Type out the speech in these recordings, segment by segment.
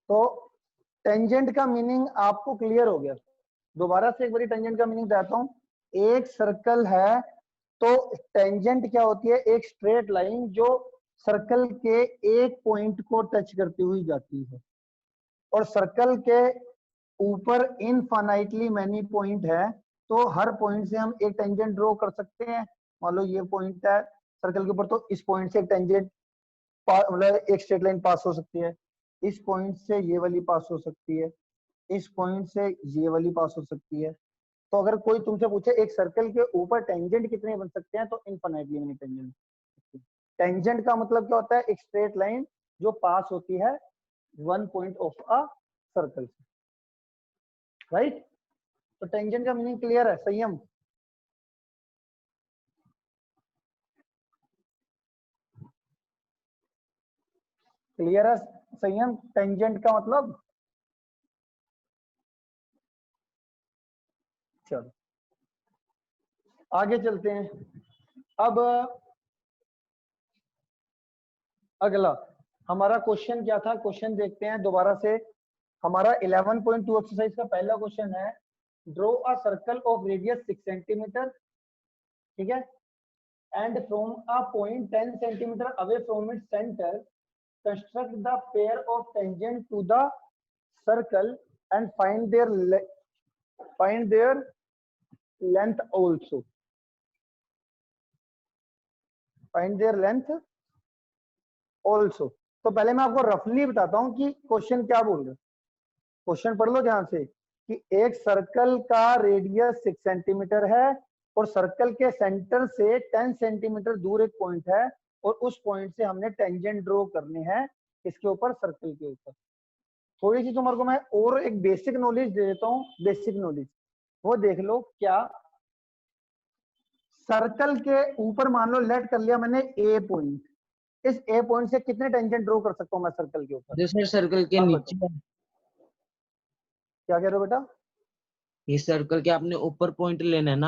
तो टेंजेंट का मीनिंग आपको क्लियर हो गया। दोबारा से एक बारी टेंजेंट का मीनिंग बताता हूँ। एक सर्कल है तो टेंजेंट क्या होती है? एक स्ट्रेट लाइन जो सर्कल के एक पॉइंट को टच करती हुई जाती है, और सर्कल के ऊपर इनफाइनाइटली मैनी पॉइंट है, तो हर पॉइंट से हम एक टेंजेंट ड्रॉ कर सकते हैं। मान लो ये पॉइंट है सर्कल के ऊपर, तो इस पॉइंट से एक टेंजेंट मतलब एक स्ट्रेट लाइन पास हो सकती है, इस पॉइंट से ये वाली पास हो सकती है, इस पॉइंट से ये वाली पास हो सकती है। तो अगर कोई तुमसे पूछे एक सर्कल के ऊपर टेंजेंट कितने बन सकते हैं, तो इनफाइनाइटली मेनी टेंजेंट। टेंजेंट का मतलब क्या होता है? एक स्ट्रेट लाइन जो पास होती है one point of a circle, right? तो टेंजेंट का मीनिंग क्लियर है? संयम, क्लियर है? संयम, टेंजेंट का मतलब? चलो आगे चलते हैं। अब अगला हमारा क्वेश्चन क्या था? क्वेश्चन देखते हैं दोबारा से। हमारा 11.2 एक्सरसाइज का पहला क्वेश्चन है, draw a circle of radius 6 centimetre, ठीक है, and from a point 10 centimetre away from its centre construct the pair of tangent to the circle and find their length also. Find their length also. तो पहले मैं आपको रफली बताता हूं कि क्वेश्चन क्या बोल रहे हैं। क्वेश्चन पढ़ लो ध्यान से कि एक सर्कल का रेडियस 6 सेंटीमीटर है और सर्कल के सेंटर से 10 सेंटीमीटर दूर एक पॉइंट है, और उस पॉइंट से हमने टेंजेंट ड्रॉ करने हैं इसके ऊपर, सर्कल के ऊपर। थोड़ी सी तुम्हारे को मैं और एक बेसिक नॉलेज दे देता हूँ, बेसिक नॉलेज वो देख लो। क्या सर्कल के ऊपर मान लो लेट कर लिया मैंने ए पॉइंट, इस ए पॉइंट से कितने टेंजेंट ड्रॉ कर सकता हूँ मैं सर्कल के ऊपर? सर सर्कल के अब नीचे, क्या कह रहे हो बेटा? ये सर्कल के आपने ऊपर पॉइंट लेना है ना?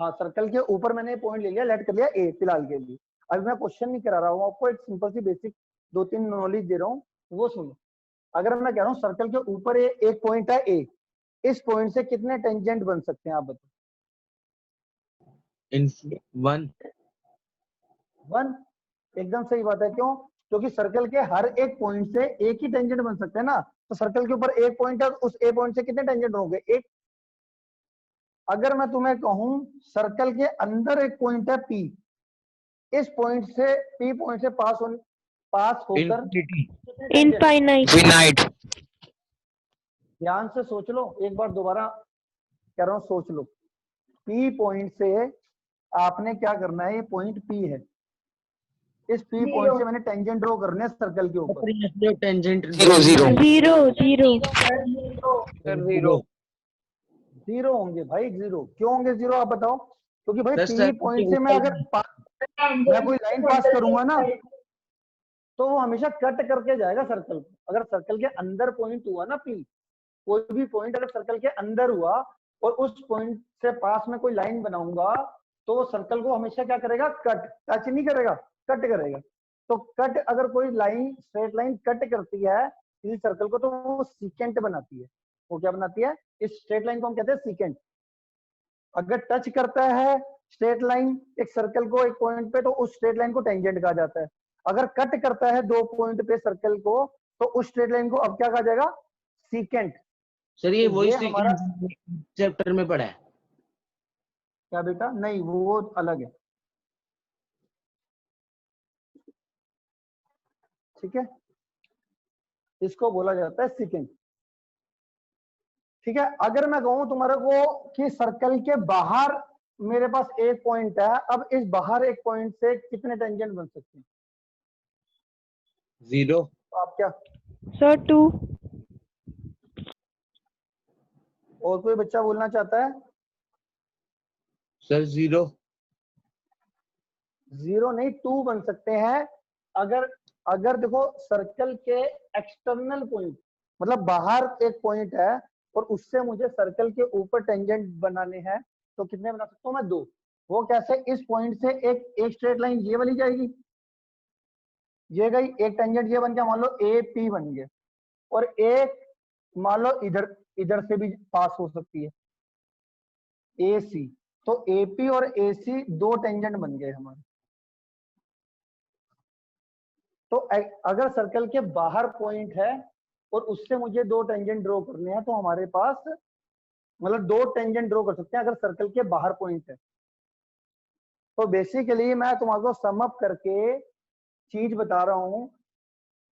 हाँ, सर्कल के ऊपर मैंने पॉइंट ले लिया, लेट कर लिया ए फिलहाल के लिए। अभी मैं क्वेश्चन नहीं करा रहा हूँ आपको, एक सिंपल सी बेसिक 2-3 नॉलेज दे रहा हूँ, वो सुनो। अगर मैं कह रहा हूँ सर्कल के ऊपर एक पॉइंट है ए, इस पॉइंट से कितने टेंजेंट बन सकते हैं आप बताओ? वन। वन, एकदम सही बात है। क्यों? क्योंकि सर्कल के हर एक पॉइंट से एक ही टेंजेंट बन सकते हैं ना। तो सर्कल के ऊपर एक पॉइंट है, उस ए पॉइंट से कितने टेंजेंट होंगे? एक। अगर मैं तुम्हें कहूं सर्कल के अंदर एक पॉइंट है पी, इस पॉइंट से पी पॉइंट से पास होकर इनफाइनाइट। ध्यान से सोच लो एक बार, दोबारा कह रहा हूं सोच लो। पी पॉइंट से आपने क्या करना है? ये पॉइंट पी है, इस पी पॉइंट से मैंने टेंजेंट ड्रॉ करने सर्कल के ऊपर। Tangent zero zero zero zero होंगे भाई, जीरो क्यों होंगे जीरो? आप बताओ। क्योंकि भाई दस पी पॉइंट से मैं अगर मैं कोई लाइन पास करूंगा ना, तो वो हमेशा कट करके जाएगा सर्कल को। अगर सर्कल के अंदर पॉइंट हुआ ना पी, कोई भी पॉइंट अगर सर्कल के अंदर हुआ और उस पॉइंट से पास में कोई लाइन बनाऊंगा, तो वो सर्कल को हमेशा क्या करेगा? कट, टच नहीं करेगा, कट करेगा। तो कट, अगर कोई लाइन स्ट्रेट लाइन कट करती है किसी सर्कल को, तो वो सीकेंट बनाती है। वो क्या बनाती है? इस स्ट्रेट लाइन को हम कहते हैं सीकेंट। अगर टच करता है स्ट्रेट लाइन एक सर्कल को एक पॉइंट पे, तो उस स्ट्रेट लाइन को टेंजेंट कहा जाता है। अगर कट करता है दो पॉइंट पे सर्कल को, तो उस स्ट्रेट लाइन को अब क्या कहा जाएगा? सीकेंट। सर ये तो वही ये हमारा चैप्टर में पढ़ा है। क्या बेटा? नहीं, वो अलग है, ठीक है, इसको बोला जाता है सीकेंट। ठीक है। अगर मैं कहूं तुम्हारे को कि सर्कल के बाहर मेरे पास एक पॉइंट है, अब इस बाहर एक पॉइंट से कितने टेंजेंट बन सकते हैं? जीरो। तो आप क्या? सर 2। और कोई बच्चा बोलना चाहता है? Sir zero. जीरो नहीं, 2 बन सकते हैं। अगर अगर देखो सर्कल के एक्सटर्नल पॉइंट, मतलब बाहर एक पॉइंट है और उससे मुझे सर्कल के ऊपर टेंजेंट बनाने हैं, तो कितने बना सकता हूं मैं? 2। वो कैसे? इस पॉइंट से एक स्ट्रेट लाइन ये वाली जाएगी, ये गई एक टेंजेंट, ये बन गया मान लो ए पी बन गया, और एक मान लो इधर इधर से भी पास हो सकती है ए सी, तो एपी और ए सी दो टेंजेंट बन गए हमारे। तो अगर सर्कल के बाहर पॉइंट है और उससे मुझे दो टेंजेंट ड्रॉ करने हैं, तो हमारे पास मतलब दो टेंजेंट ड्रॉ कर सकते हैं अगर सर्कल के बाहर पॉइंट है। तो बेसिकली मैं तुम्हारे सम अप करके चीज बता रहा हूं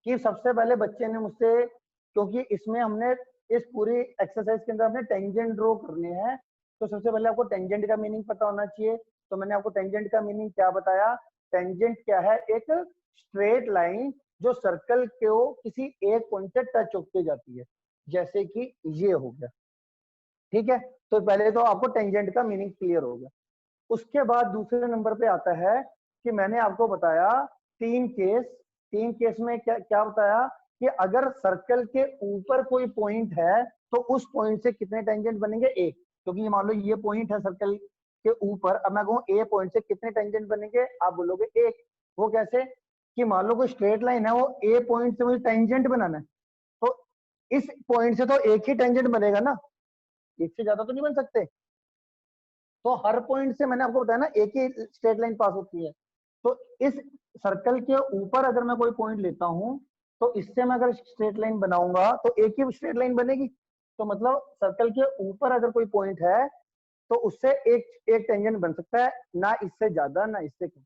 कि सबसे पहले बच्चे ने मुझसे, क्योंकि इसमें हमने इस पूरी एक्सरसाइज के अंदर हमने टेंजेंट ड्रॉ करने हैं, तो सबसे पहले आपको टेंजेंट का मीनिंग पता होना चाहिए। तो मैंने आपको टेंजेंट का मीनिंग क्या बताया? टेंजेंट क्या है? एक स्ट्रेट लाइन जो सर्कल को किसी एक पॉइंट से टच होके जाती है, जैसे कि ये हो गया। ठीक है, तो पहले तो आपको टेंजेंट का मीनिंग क्लियर हो गया। उसके बाद दूसरे नंबर पे आता है कि मैंने आपको बताया तीन केस में क्या क्या बताया कि अगर सर्कल के ऊपर कोई पॉइंट है तो उस पॉइंट से कितने टेंजेंट बनेंगे? एक। क्योंकि मान लो ये पॉइंट है सर्कल के ऊपर, अब मैं कहूँ ए पॉइंट से कितने टेंजेंट बनेंगे? आप बोलोगे एक। वो कैसे? कि मान लो कोई स्ट्रेट लाइन है, वो ए पॉइंट से मुझे टेंजेंट बनाना है, तो इस पॉइंट से तो एक ही टेंजेंट बनेगा ना, एक से ज्यादा तो नहीं बन सकते। तो हर पॉइंट से मैंने आपको बताया ना एक ही स्ट्रेट लाइन पास होती है। तो इस सर्कल के ऊपर अगर मैं कोई पॉइंट लेता हूं, तो इससे मैं अगर स्ट्रेट लाइन बनाऊंगा तो एक ही स्ट्रेट लाइन बनेगी। तो मतलब सर्कल के ऊपर अगर कोई पॉइंट है तो उससे एक टेंजेंट बन सकता है, ना इससे ज्यादा ना इससे कम।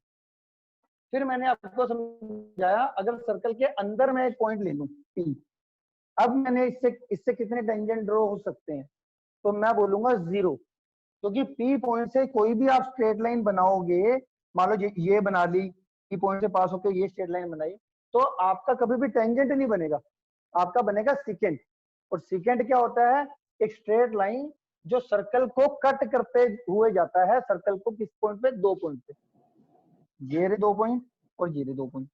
फिर मैंने आपको समझाया अगर सर्कल के अंदर मैं एक पॉइंट ले लूं पी, अब मैंने इससे कितने टेंजेंट ड्रॉ हो सकते हैं? तो मैं बोलूंगा 0, क्योंकि पी पॉइंट से कोई भी आप स्ट्रेट लाइन बनाओगे, मान लो ये बना ली, पी पॉइंट से पास होकर ये स्ट्रेट लाइन बनाई, तो आपका कभी भी टेंजेंट नहीं बनेगा, आपका बनेगा सिकेंट। और सिकेंट क्या होता है? एक स्ट्रेट लाइन जो सर्कल को कट करते हुए जाता है, सर्कल को किस पॉइंट पे? दो पॉइंट पे, ये रहे दो पॉइंट और ये रहे दो पॉइंट,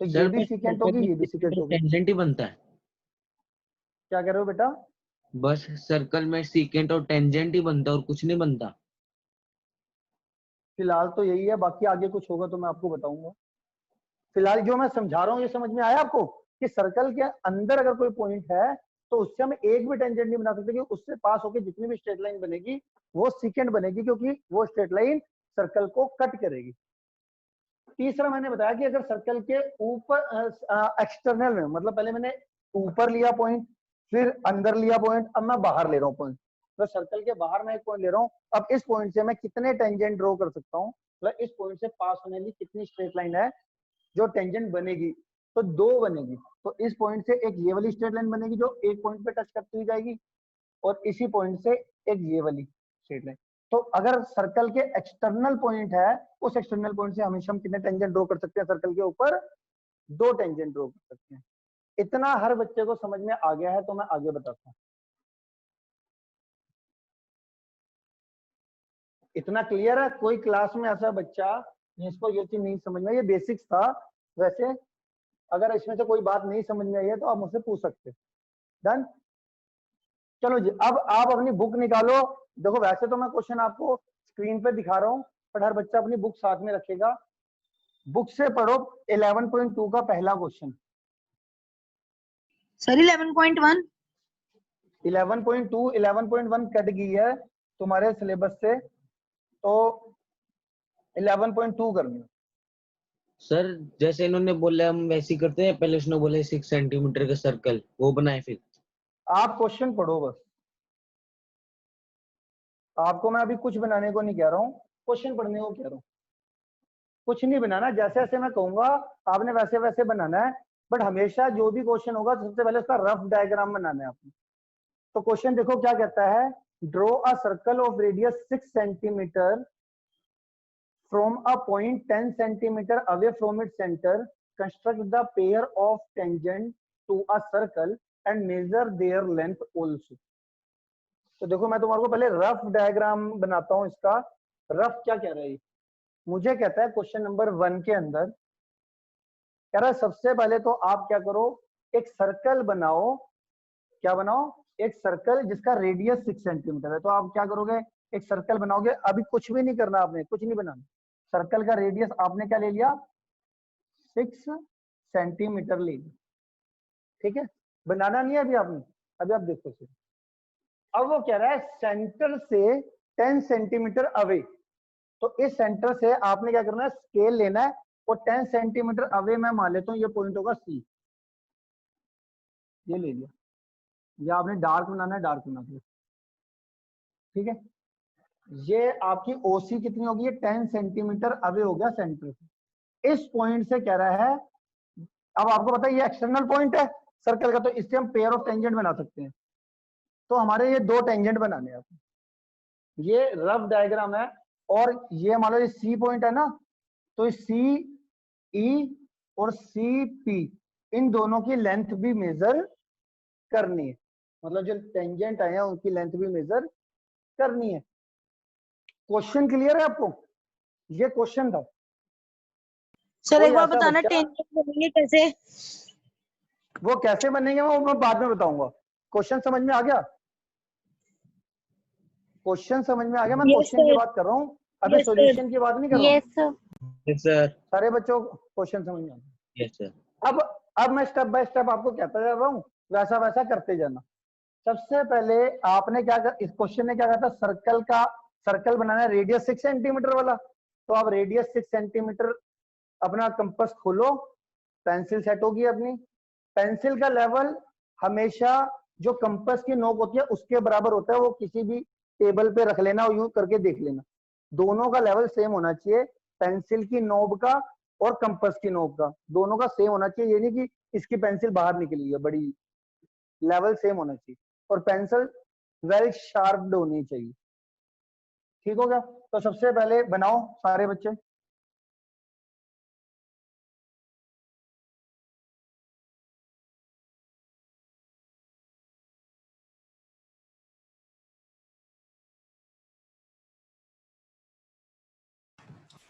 तो ये सर भी सिकेंट होगी, ये भी सिकेंट होगी। टेंजेंट ही बनता है। क्या कह रहे हो बेटा? बस सर्कल में सीकेंट और टेंजेंट ही बनता है और कुछ नहीं बनता। फिलहाल तो यही है, बाकी आगे कुछ होगा तो मैं आपको बताऊंगा। फिलहाल जो मैं समझा रहा हूँ ये समझ में आया आपको कि सर्कल के अंदर अगर कोई पॉइंट है तो उससे हम एक भी टेंजेंट नहीं बना सकते, कि उससे पास होकर जितनी भी स्ट्रेट लाइन बनेगी वो सिकेंट बनेगी, क्योंकि वो स्ट्रेट लाइन सर्कल को कट करेगी। तीसरा मैंने बताया कि अगर सर्कल के ऊपर एक्सटर्नल में, मतलब पहले मैंने ऊपर लिया पॉइंट, फिर अंदर लिया पॉइंट, अब मैं बाहर ले रहा हूँ पॉइंट, तो सर्कल के बाहर मैं एक पॉइंट ले रहा हूँ। अब इस पॉइंट से मैं कितने टेंजेंट ड्रॉ कर सकता हूँ, मतलब इस पॉइंट से पास होने वाली कितनी स्ट्रेट लाइन है जो टेंजेंट बनेगी? तो दो बनेगी। तो इस पॉइंट से एक ये वाली स्ट्रेट लाइन बनेगी जो एक पॉइंट पे टच करती हुई जाएगी, और इसी पॉइंट से एक ये वाली स्ट्रेट लाइन। तो अगर सर्कल के एक्सटर्नल पॉइंट है, उस एक्सटर्नल पॉइंट से हमेशा हम कितने टेंजेंट ड्रॉ कर सकते हैं? सर्कल के ऊपर दो टेंजेंट ड्रॉ कर सकते हैं। इतना हर बच्चे को समझ में आ गया है, तो मैं आगे बताता हूँ। इतना क्लियर है? कोई क्लास में ऐसा बच्चा जिसको ये चीज नहीं समझ में? ये बेसिक्स था। वैसे अगर इसमें से कोई बात नहीं समझ में आई है तो आप मुझसे पूछ सकते हैं। डन? चलो जी, अब आप अपनी बुक निकालो। देखो वैसे तो मैं क्वेश्चन आपको स्क्रीन पे दिखा रहा हूँ, पर हर बच्चा अपनी बुक साथ में रखेगा। बुक से पढ़ो 11.2 का पहला क्वेश्चन। सर 11.1 11.2 11.1 कट गई है तुम्हारे सिलेबस से, तो 11.2 करनी। सर जैसे इन्होंने बोला हम वैसे ही करते हैं, पहले उसने बोला 6 सेंटीमीटर का सर्कल वो बनाए, फिर आप क्वेश्चन पढ़ो बस, आपको मैं अभी कुछ बनाने को नहीं कह रहा हूँ, क्वेश्चन पढ़ने को कह रहा हूँ। कुछ नहीं बनाना, जैसे जैसे मैं कहूंगा आपने वैसे वैसे बनाना है, बट हमेशा जो भी क्वेश्चन होगा सबसे पहले उसका रफ डायग्राम बनाना है आपने। तो क्वेश्चन देखो क्या कहता है, draw a circle of radius 6 centimetre from a point 10 centimeter away from its center, construct the pair of tangent to a circle and measure their length also. तो देखो मैं तुम्हारे को पहले रफ डायग्राम बनाता हूं इसका। रफ क्या कह रहा है? मुझे कहता है क्वेश्चन नंबर 1 के अंदर कह रहा है सबसे पहले तो आप क्या करो, एक सर्कल बनाओ। क्या बनाओ? एक सर्कल जिसका रेडियस 6 सेंटीमीटर है। तो आप क्या करोगे? एक सर्कल बनाओगे। अभी कुछ भी नहीं करना, आपने कुछ नहीं बनाना। सर्कल का रेडियस आपने क्या ले लिया? 6 सेंटीमीटर ले लिया। ठीक है, बनाना नहीं है अभी आपने, अभी आप देखो सिर्फ। अब वो कह रहा है सेंटर से 10 सेंटीमीटर अवे, तो इस सेंटर से आपने क्या करना है, स्केल लेना है और 10 सेंटीमीटर अवे मैं मान लेता हूँ ये पॉइंट होगा सी, ये ले लिया, या आपने डार्क बनाना है डार्क बना दिया। ठीक है, ये आपकी ओसी कितनी होगी, ये 10 सेंटीमीटर अवे हो गया सेंटर से। इस पॉइंट से कह रहा है, अब आपको पता है ये एक्सटर्नल पॉइंट है सर्कल का, तो इससे हम पेयर ऑफ टेंजेंट बना सकते हैं। तो हमारे ये दो टेंजेंट बनाने हैं, ये रफ डायग्राम है। और ये मान लो ये सी पॉइंट है ना, तो सी ई और सी पी इन दोनों की लेंथ भी मेजर करनी है, मतलब जो टेंजेंट आए हैं उनकी लेंथ भी मेजर करनी है। क्वेश्चन क्लियर है आपको, ये क्वेश्चन था। सर कोई एक बार ऐसा बताना बच्चा, टेंजेंट बनेंगे कैसे? वो कैसे बनेंगे वो मैं बाद में बताऊंगा। क्वेश्चन समझ में आ गया, क्वेश्चन समझ में आ गया, मैं यस क्वेश्चन की सर। बात कर रहा हूँ, अभी यस सर। सॉल्यूशन की बात नहीं कर रहा हूँ। Yes sir. Yes sir. सारे बच्चों को क्वेश्चन समझ में आ गया। Yes sir. अब मैं स्टेप बाय स्टेप आपको कहता जा रहा हूँ, वैसा वैसा करते जाना। सबसे पहले आपने क्या कर, इस क्वेश्चन ने क्या कहा था, सर्कल बनाना है रेडियस 6 सेंटीमीटर वाला। तो आप रेडियस 6 सेंटीमीटर अपना कंपास खोलो, पेंसिल सेट होगी अपनी। पेंसिल का लेवल हमेशा जो कंपास की नोक होती है उसके बराबर होता है, वो किसी भी टेबल पे रख लेना और यूं करके देख लेना, दोनों का लेवल सेम होना चाहिए। पेंसिल की नोब का और कंपास की नोब का दोनों का सेम होना चाहिए, ये नहीं कि इसकी पेंसिल बाहर निकली है बड़ी, लेवल सेम होना चाहिए। और पेंसिल वेल शार्प्ड होनी चाहिए। ठीक हो गया, तो सबसे पहले बनाओ सारे बच्चे।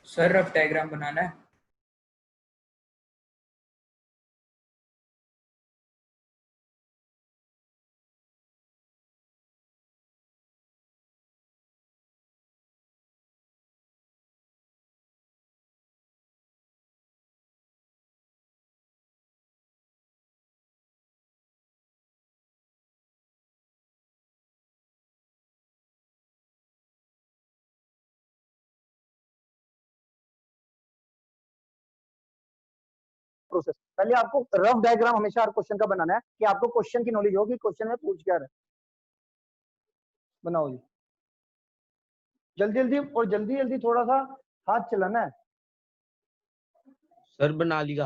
सर रफ डायग्राम बनाना है। प्रोसेस, पहले आपको रफ डायग्राम हमेशा हर क्वेश्चन का बनाना है कि आपको क्वेश्चन की नॉलेज हो कि क्वेश्चन में पूछ क्या रहा है। बनाओ जी, जल्दी जल्दी, और जल्दी जल्दी थोड़ा सा हाथ चलाना है। सर बना लिया।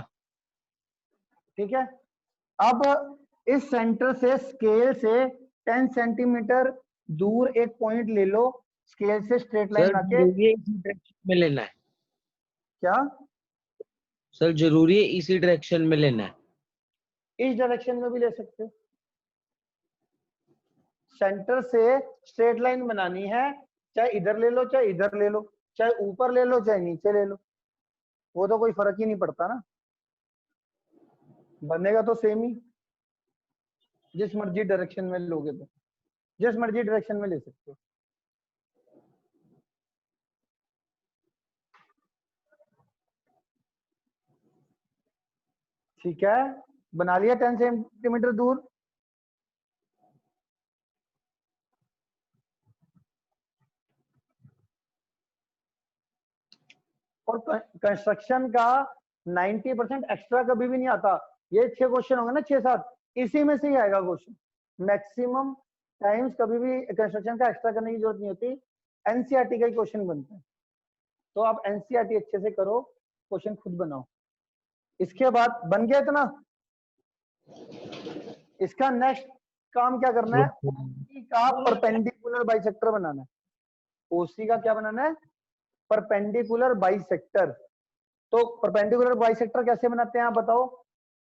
ठीक है, अब इस सेंटर से स्केल से 10 सेंटीमीटर दूर एक पॉइंट ले लो, स्केल से स्ट्रेट लाइन सर बना के। जरूरी है इसी डायरेक्शन में लेना है। क्या सर जरूरी है इसी डायरेक्शन में लेना है। इस डायरेक्शन में भी ले सकते हो, सेंटर से स्ट्रेट लाइन बनानी है, चाहे इधर ले लो चाहे इधर ले लो, चाहे ऊपर ले लो चाहे नीचे ले लो, वो तो कोई फर्क ही नहीं पड़ता ना, बनेगा तो सेम ही। जिस मर्जी डायरेक्शन में लोगे तो जिस मर्जी डायरेक्शन में ले सकते हो। ठीक है, बना लिया 10 सेंटीमीटर दूर। और कंस्ट्रक्शन का 90% एक्स्ट्रा कभी भी नहीं आता। ये 6 क्वेश्चन होंगे ना, 6-7, इसी में से ही आएगा क्वेश्चन। मैक्सिमम टाइम्स कभी भी कंस्ट्रक्शन का एक्स्ट्रा करने की जरूरत नहीं होती, एनसीईआरटी का ही क्वेश्चन बनता है। तो आप एनसीईआरटी अच्छे से करो, क्वेश्चन खुद बनाओ। इसके बाद बन गया इतना, इसका नेक्स्ट काम क्या करना है, ओसी का परपेंडिकुलर बाइसेक्टर बनाना है। ओसी का क्या बनाना है, परपेंडिकुलर बाइसेक्टर। तो परपेंडिकुलर बाइसेक्टर कैसे बनाते हैं आप बताओ,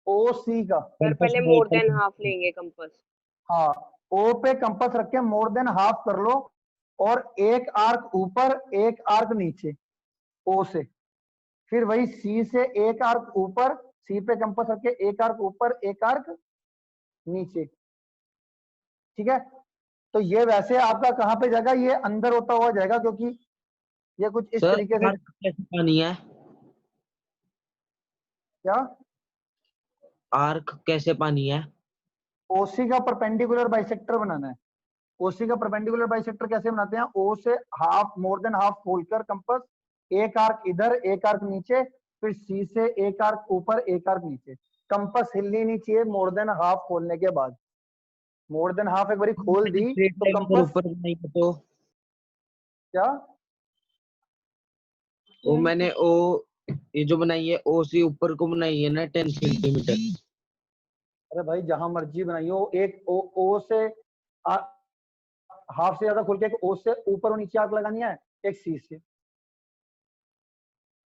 ओसी का। सर पहले मोर देन हाफ लेंगे कंपास। हाँ, ओ पे कंपास रख के मोर देन हाफ कर लो, और एक आर्क ऊपर एक आर्क नीचे ओ से, फिर वही सी से एक आर्क ऊपर, सी पे कंपास रख के एक आर्क ऊपर एक आर्क नीचे। ठीक है, तो ये वैसे आपका कहाँ पे जाएगा, ये अंदर होता हुआ जाएगा, क्योंकि ये कुछ इस तरीके से। कैसे पानी है? क्या आर्क कैसे पानी है? ओसी का परपेंडिकुलर बाइसेक्टर बनाना है। ओसी का परपेंडिकुलर बाइसेक्टर कैसे बनाते हैं? ओ से हाफ, मोर देन हाफ खोलकर कंपास, एक आर्क इधर एक आर्क नीचे, फिर सी से एक आर्क ऊपर एक आर्क नीचे। कंपास हिलनी नहीं चाहिए मोर देन हाफ खोलने के बाद। मोर देन हाफ एक बार खोल दी स्ट्रेट तो लाइन अगर कंपास ऊपर बनाई है तो क्या वो मैंने ओ ये जो बनाई है ओ से ऊपर को बनाई है ना 10 सेंटीमीटर। अरे भाई जहां मर्जी बनाइयो, एक ओ से हाफ से ज्यादा खोल के, एक ओ से ऊपर और नीचे आर्क लगानी है, एक सी से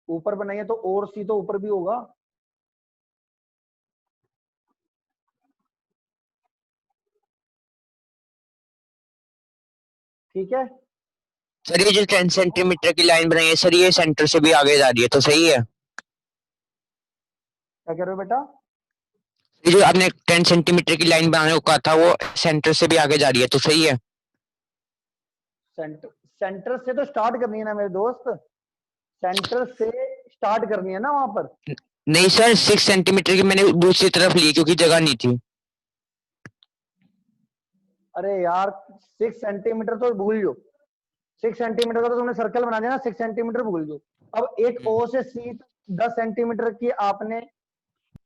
ऊपर बनाइए तो और सी तो ऊपर भी होगा। ठीक है, सर ये जो 10 सेंटीमीटर की लाइन बनाई है सर, ये सेंटर से भी आगे जा रही है तो सही है? क्या कह रहे हो बेटा? ये जो आपने 10 सेंटीमीटर की लाइन बनाने को कहा था वो सेंटर से भी आगे जा रही है तो सही है? सेंटर से तो स्टार्ट करनी है ना मेरे दोस्त, सेंटर से स्टार्ट करनी है ना वहां पर। नहीं सर, 6 सेंटीमीटर की मैंने दूसरी तरफ ली क्योंकि जगह नहीं थी। अरे यार 6 सेंटीमीटर तो भूल जो, 6 सेंटीमीटर का तो तुमने सर्कल बना दिया ना, 6 सेंटीमीटर भूल जो। अब एक ओ से सी 10 सेंटीमीटर की आपने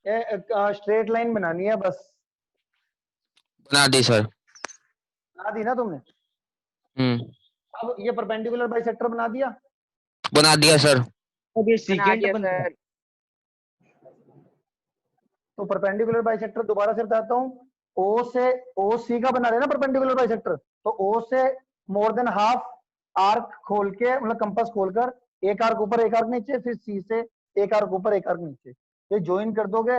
स्ट्रेट लाइन बनानी है बस। बना दी सर। बना दी ना तुमने? अब ये परपेंडिकुलर बाइसेक्टर बना दिया? बना दिया सर। अब ये बना सेकंड दिया बनता है। सर। तो परपेंडिकुलर बाइसेक्टर दोबारा से बताता हूँ, ओ से ओ सी का बना रहे ना परपेंडिकुलर बाइसेक्टर, तो ओ से मोर देन हाफ आर्क खोल के, मतलब कंपास खोलकर एक आर्क ऊपर एक आर्क नीचे, फिर सी से एक आर्क ऊपर एक आर्क नीचे, ये ज्वाइन कर दोगे।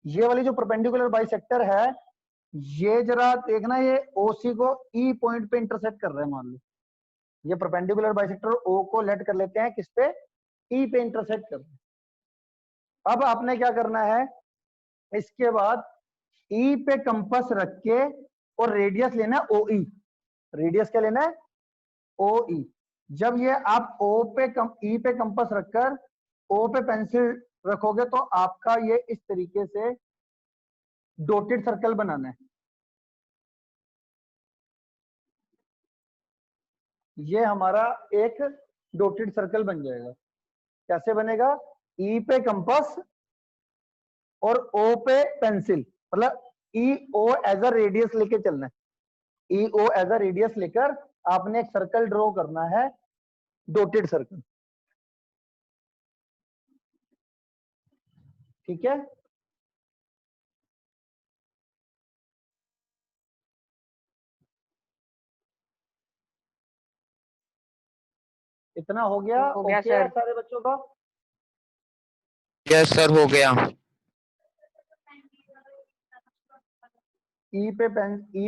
ये वाली जो परपेंडिकुलर बाइसेक्टर है, ये जरा देखना, ये ओसी को ई पॉइंट पे इंटरसेक्ट कर रहे हैं। मान लो ये परपेंडिकुलर बाइसेक्टर ओ को लेट कर लेते हैं किस पे? ई पे इंटरसेक्ट कर रहे हैं। अब आपने क्या करना है, इसके बाद ई पे कंपास रख के और रेडियस लेना है ओ ई। रेडियस क्या लेना है? ओ ई। जब ये आप ओ पे ई पे कंपास रखकर ओ पे पेंसिल रखोगे तो आपका ये इस तरीके से डॉटेड सर्कल बनाना है। ये हमारा एक डॉटेड सर्कल बन जाएगा। कैसे बनेगा? ई पे कंपास और ओ पे पेंसिल, मतलब ई ओ एज अ रेडियस लेके चलना है। ई ओ एज अ रेडियस लेकर आपने एक सर्कल ड्रॉ करना है, डॉटेड सर्कल। ठीक है, इतना हो गया? हो गया ओके है सर। सारे बच्चों का? यस सर, हो गया। ई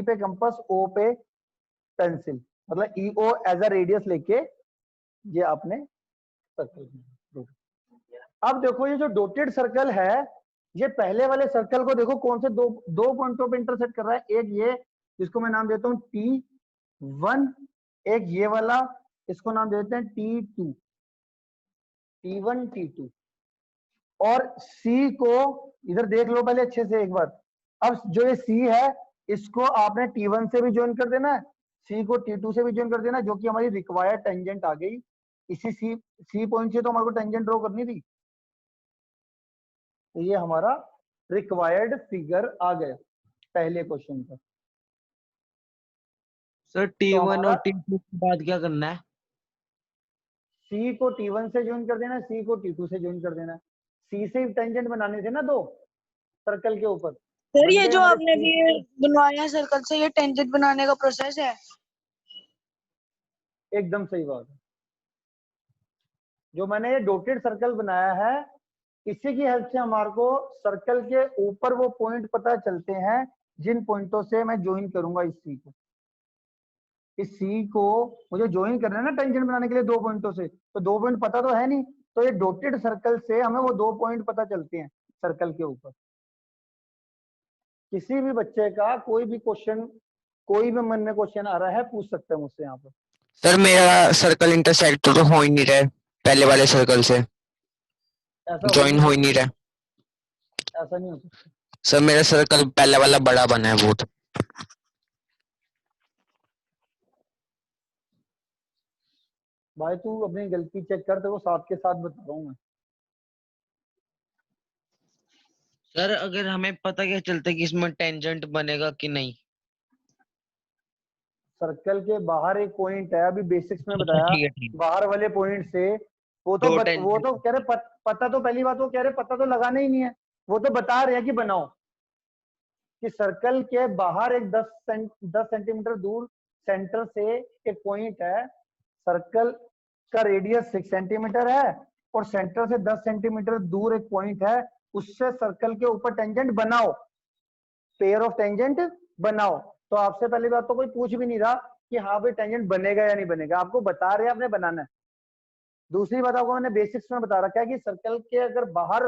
पे कंपास, ओ पे पेंसिल, मतलब ई ओ एज अ रेडियस लेके ये आपने सर्कल। अब देखो ये जो डॉटेड सर्कल है, ये पहले वाले सर्कल को देखो कौन से दो पॉइंटों पे इंटरसेक्ट कर रहा है। एक ये जिसको मैं नाम देता हूं T1, एक ये वाला इसको नाम देते हैं T2, T1 T2। और C को इधर देख लो पहले अच्छे से एक बार। अब जो ये C है इसको आपने T1 से भी ज्वाइन कर देना है, C को T2 से भी ज्वाइन कर देना है, जो कि हमारी रिक्वायर्ड टेंजेंट आ गई। इसी C पॉइंट से तो हमारे को टेंजेंट ड्रॉ करनी थी। तो ये हमारा रिक्वायर्ड फिगर आ गया पहले क्वेश्चन का। सर T1 और T2 के बाद क्या करना है? C को T1 से ज्वाइन कर देना, C को T2 से ज्वाइन कर देना। C से टेंजेंट बनाने थे ना दो सर्कल के ऊपर। सर बन ये गए जो हमारे आपने C। भी बनवाया है सर्कल से, ये टेंजेंट बनाने का प्रोसेस है? एकदम सही बात है। जो मैंने ये डॉटेड सर्कल बनाया है, इसी की हेल्प से हमारे को सर्कल के ऊपर वो पॉइंट पता चलते हैं जिन पॉइंटों से मैं ज्वाइन करूंगा इस सी को। इस सी को मुझे ज्वाइन करना है ना टेंजेंट बनाने के लिए दो पॉइंटों से, तो दो पॉइंट पता तो है नहीं, तो ये डॉटेड सर्कल से हमें वो दो पॉइंट पता चलते हैं सर्कल के ऊपर। किसी भी बच्चे का कोई भी क्वेश्चन, कोई भी मन में क्वेश्चन आ रहा है, पूछ सकते हैं मुझसे यहाँ पर। सर मेरा सर्कल इंटरसेक्ट तो हो ही नहीं रहा है पहले वाले सर्कल से, ऐसा हो ज्वाइन नहीं हो ही नहीं सकता, रहा। ऐसा नहीं हो सकता। सर मेरा सर्कल पहले वाला बड़ा बना है बहुत। भाई तू अपनी गलती चेक कर, तेरे को साथ के साथ बता रहा हूँ मैं। सर अगर हमें पता क्या चलता है कि इसमें टेंजेंट बनेगा कि नहीं? सर्कल के बाहर एक पॉइंट है, अभी बेसिक्स में अच्छा बताया, ठीक है ठीक। बाहर वाले पॉइंट से वो तो दो वो टेंजेंट। तो कह रहे पता तो पहली बात वो कह रहे पता तो लगाना ही नहीं है, वो तो बता रहे हैं कि बनाओ कि सर्कल के बाहर एक 10 सेंटीमीटर दूर सेंटर से एक पॉइंट है, सर्कल का रेडियस 6 सेंटीमीटर है और सेंटर से 10 सेंटीमीटर दूर एक पॉइंट है, उससे सर्कल के ऊपर टेंजेंट बनाओ, पेयर ऑफ टेंजेंट बनाओ। तो आपसे पहली बात तो कोई पूछ भी नहीं रहा कि हाँ भाई टेंजेंट बनेगा या नहीं बनेगा, आपको बता रहे हैं आपने बनाना है। दूसरी बात आपको मैंने बेसिक्स में बता रखा है कि सर्कल के अगर बाहर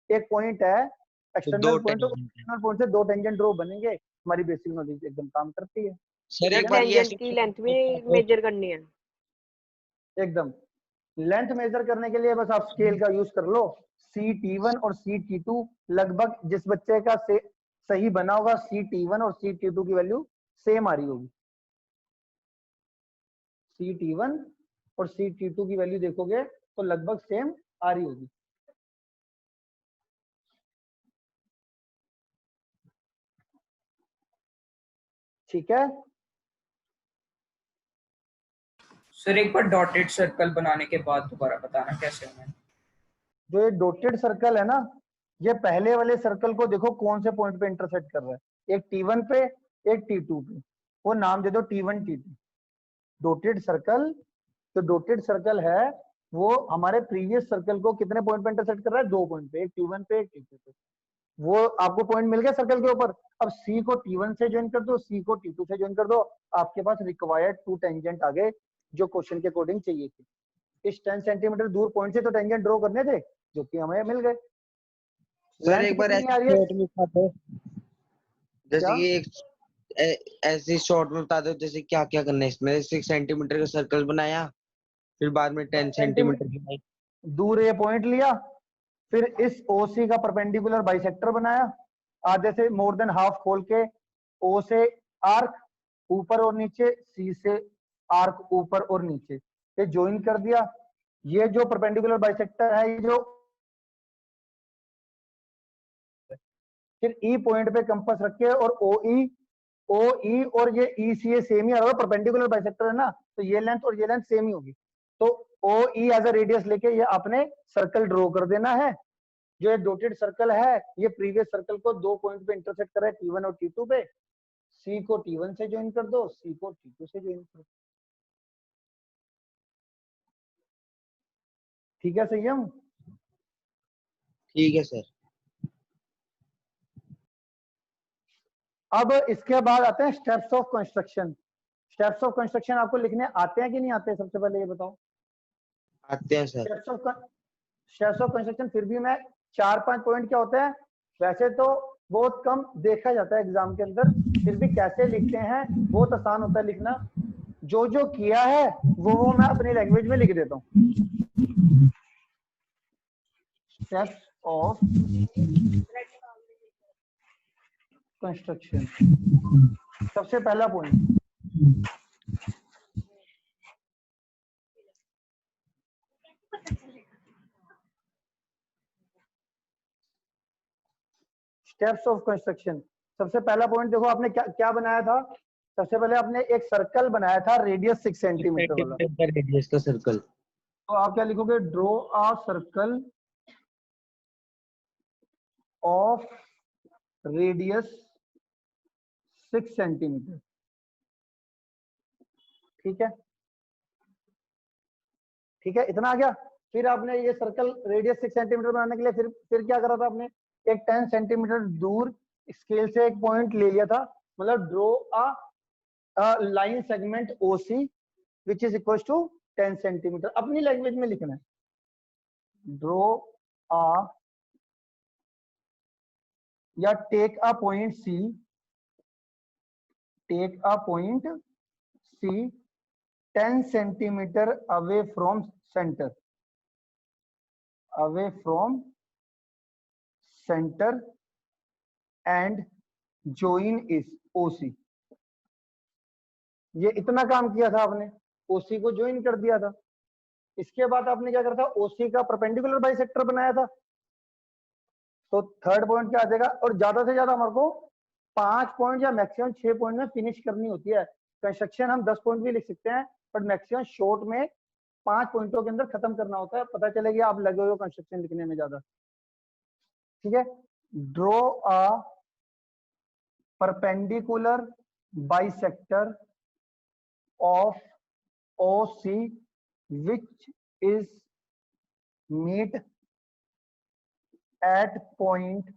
एक पॉइंट है तो एक्सटर्नल दो पॉइंट, तो टेंजेंट है। एक्सटर्नल पॉइंट से दो टेंजेंट ड्रॉ बनेंगे। हमारी बेसिक नॉलेज एकदम काम करती है। सर सर एक बार ये ऐसे टेंजेंट की लेंथ भी मेजर करनी है। एकदम लेंथ मेजर करने के लिए बस आप स्केल का यूज कर लो, CT1 और CT2 लगभग जिस बच्चे का सही बना होगा CT1 और CT2 की वैल्यू सेम आ रही होगी। CT1 और CT2 की वैल्यू देखोगे तो लगभग सेम आ रही होगी। ठीक है, सर एक बार डॉटेड सर्कल बनाने के बाद दोबारा बताना कैसे होना है। जो ये डॉटेड सर्कल है ना, ये पहले वाले सर्कल को देखो कौन से पॉइंट पे इंटरसेक्ट कर रहा है, एक T1 पे एक T2 पे, वो नाम दे दो T1 T2। डॉटेड सर्कल, तो डॉटेड सर्कल है वो हमारे प्रीवियस सर्कल को कितने पॉइंट पे इंटरसेक्ट कर रहा है, 2 पॉइंट पे, एक T1 पे एक T2 पे। वो आपको पॉइंट मिल गया सर्कल के ऊपर, अब C को T1 से ज्वाइन कर दो, C को T2 से ज्वाइन कर दो, आपके पास रिक्वायर्ड 2 टेंजेंट आ गए जो क्वेश्चन के अकॉर्डिंग चाहिए थे। इस 10 सेंटीमीटर दूर पॉइंट से तो टेंजेंट ड्रॉ करने थे जो कि हमें मिल गए। सर लेंथ एक बार कितनी ऐसे आ रही है, शॉर्ट में बता दो, जैसे क्या कि ऐसे शॉर्ट में बता दो जैसे क्या क्या करना है इसमें। 6 सेंटीमीटर का सर्कल बनाया, फिर बाद में 10 सेंटीमीटर सेंटीमीटर की। दूर ये पॉइंट लिया, फिर इस OC का परपेंडिकुलर बाइसेक्टर बनाया, आधे से मोर देन हाफ खोल के O से आर्क ऊपर और नीचे, C से आर्क ऊपर और नीचे, ये ज्वाइन कर दिया। ये जो परपेंडिकुलर बाइसेक्टर है, ये जो फिर E पॉइंट पे कंपास रखे और OE और ये EC सेम ही आ रहा है, परपेंडिकुलर बाइसेक्टर है ना, तो ये लेंथ और ये लेंथ सेम ही होगी। तो OE एज अ रेडियस लेके ये आपने सर्कल ड्रॉ कर देना है। जो ये डॉटेड सर्कल है ये प्रीवियस सर्कल को 2 पॉइंट पे इंटरसेक्ट कर रहा है, T1 और T2 पे। C को T1 से ज्वाइन कर दो, C को T2 से ज्वाइन कर दो। ठीक है संयम? ठीक है सर। अब इसके बाद आते हैं steps of construction. Steps of construction आपको लिखने आते हैं कि नहीं आते, सबसे पहले ये बताओ। आते हैं सर। स्टेप्स ऑफ कंस्ट्रक्शन फिर भी मैं 4-5 पॉइंट क्या होते हैं, वैसे तो बहुत कम देखा जाता है एग्जाम के अंदर, फिर भी कैसे लिखते हैं बहुत आसान होता है लिखना। जो जो किया है वो मैं अपनी लैंग्वेज में लिख देता हूँ। स्टेप्स ऑफ कंस्ट्रक्शन, सबसे पहला पॉइंट, स्टेप्स ऑफ कंस्ट्रक्शन। सबसे पहला पॉइंट देखो, आपने क्या क्या बनाया था, सबसे पहले आपने एक सर्कल बनाया था रेडियस 6 सेंटीमीटर वाला। सेंटीमीटर का रेडियस का सर्कल। तो आप क्या लिखोगे, draw a circle of radius 6 centimetre. ठीक है, ठीक है, इतना आ गया। फिर आपने ये सर्कल रेडियस 6 सेंटीमीटर बनाने के लिए फिर क्या करा था आपने, एक 10 सेंटीमीटर दूर स्केल से एक पॉइंट ले लिया था, मतलब draw a line segment OC which is equal to 10 centimetre. अपनी लैंग्वेज में लिखना है, ड्रॉ अ या take a point C, take a point C 10 centimetre away from centre, away from center and join is OC। ये इतना काम किया था आपने, OC को ज्वाइन कर दिया था। इसके बाद आपने क्या करा था, OC का परपेंडिकुलर बाइसेक्टर बनाया था। तो थर्ड पॉइंट क्या आ जाएगा, और ज्यादा से ज्यादा हमारे को 5 पॉइंट या मैक्सिमम 6 पॉइंट में फिनिश करनी होती है। कंस्ट्रक्शन हम 10 पॉइंट भी लिख सकते हैं, बट मैक्सिमम शॉर्ट में 5 पॉइंटों के अंदर खत्म करना होता है। पता चलेगा आप लगे हुए हो कंस्ट्रक्शन लिखने में ज्यादा। ठीक है, draw a perpendicular bisector of OC which is meet at point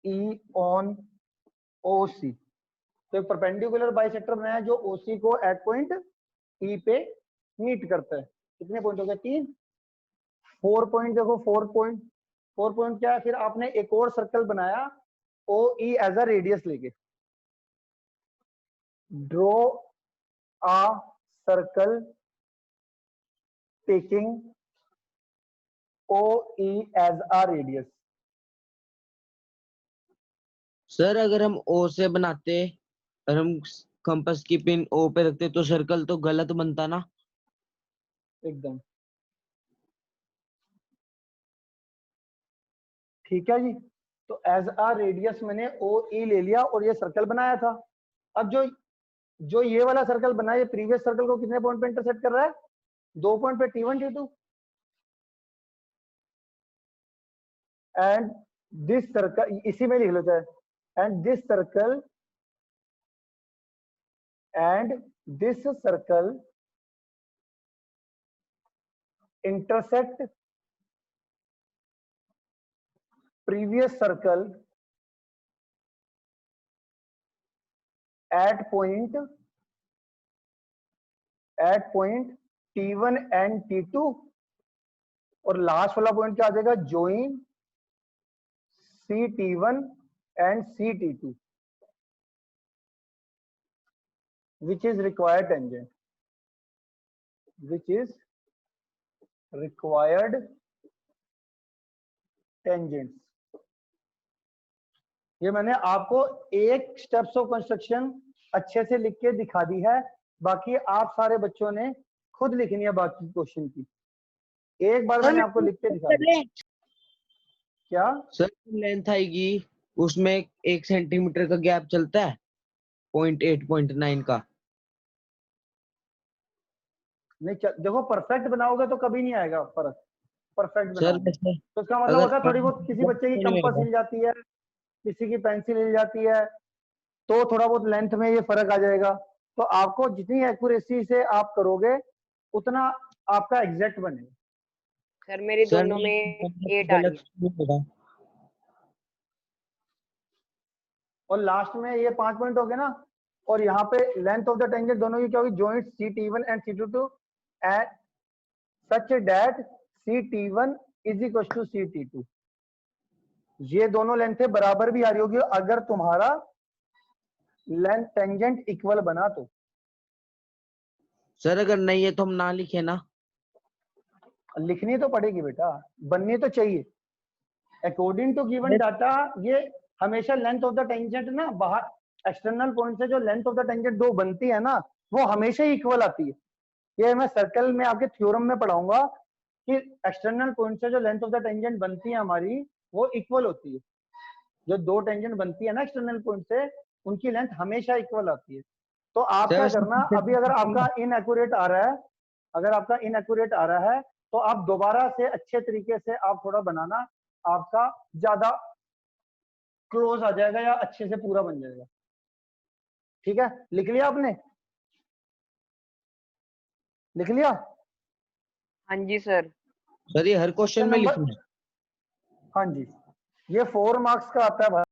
E on OC। तो एक परपेंडिकुलर बाइसेक्टर बनाया जो OC को एट पॉइंट E पे मीट करता है। कितने पॉइंट हो गए, 3। 4 पॉइंट देखो, 4 पॉइंट क्या है। फिर आपने एक और सर्कल बनाया OE एज अ रेडियस लेके। Draw a circle taking OE as a radius। Sir अगर हम O से बनाते और हम कंपास की पिन O पे रखते तो सर्कल तो गलत बनता ना। एकदम ठीक है जी। तो एज अ रेडियस मैंने OE ले लिया और ये सर्कल बनाया था। अब जो ये वाला सर्कल बना है, ये प्रीवियस सर्कल को कितने पॉइंट पे इंटरसेक्ट कर रहा है, 2 पॉइंट पे T1 T2। And this circle, इसी में लिख लो चाहे, and this circle intersect previous circle at point T1 and T2। और लास्ट वाला पॉइंट क्या आ जाएगा, join CT1 and CT2 which is required tangent, ये मैंने आपको एक स्टेप्स ऑफ कंस्ट्रक्शन अच्छे से लिख के दिखा दी है। बाकी आप सारे बच्चों ने खुद लिखनी है बाकी क्वेश्चन की। एक बार मैंने आपको लिख के दिखा दी। क्या सर लेंथ आएगी उसमें 1 सेंटीमीटर का गैप चलता है 0.8 0.9 का। नहीं देखो, परफेक्ट बनाओगे तो कभी नहीं आएगा फर्क। परफेक्ट सर बनाओगे तो इसका मतलब होता है थोड़ी बहुत किसी बच्चे की कंपास हिल जाती है, किसी की पेंसिल हिल जाती है, तो थोड़ा बहुत लेंथ में ये फर्क आ जाएगा। तो आपको जितनी एक्यूरेसी से आप करोगे उतना आपका एग्जैक्ट बनेगा। सर मेरी दोनों में 8 आ रही है। और लास्ट में ये 5 पॉइंट हो गए ना, और यहाँ पे लेंथ ऑफ द टेंजेंट दोनों की क्या होगी, joint CT1 and CT2 at such that CT1 is equal to CT2। ये दोनों लेंथें बराबर भी आ रही होगी अगर तुम्हारा लेंथ टेंजेंट इक्वल बना तो। सर अगर नहीं है तो हम ना लिखे ना। लिखनी तो पड़ेगी बेटा, बननी तो चाहिए अकॉर्डिंग टू गिवन डाटा। ये हमेशा लेंथ ऑफ द टेंजेंट ना, बाहर एक्सटर्नल पॉइंट से जो लेंथ ऑफ द टेंजेंट दो बनती है ना, वो हमेशा ही इक्वल आती है। ये मैं सर्कल में आपके थ्योरम में पढ़ाऊंगा कि एक्सटर्नल पॉइंट से जो लेंथ ऑफ द टेंजेंट बनती है हमारी, वो इक्वल होती है। जो दो टेंजेंट बनती है ना एक्सटर्नल पॉइंट से, उनकी लेंथ हमेशा इक्वल आती है। तो आप क्या करना, अभी अगर आपका इनएक्यूरेट आ रहा है, अगर आपका इनएक्यूरेट आ रहा है तो आप दोबारा से अच्छे तरीके से आप थोड़ा बनाना, आपका ज्यादा क्लोज आ जाएगा या अच्छे से पूरा बन जाएगा। ठीक है, लिख लिया आपने? लिख लिया? हाँ जी सर। सर ये हर क्वेश्चन में लिखना है? हाँ जी, ये 4 मार्क्स का आता है भाई।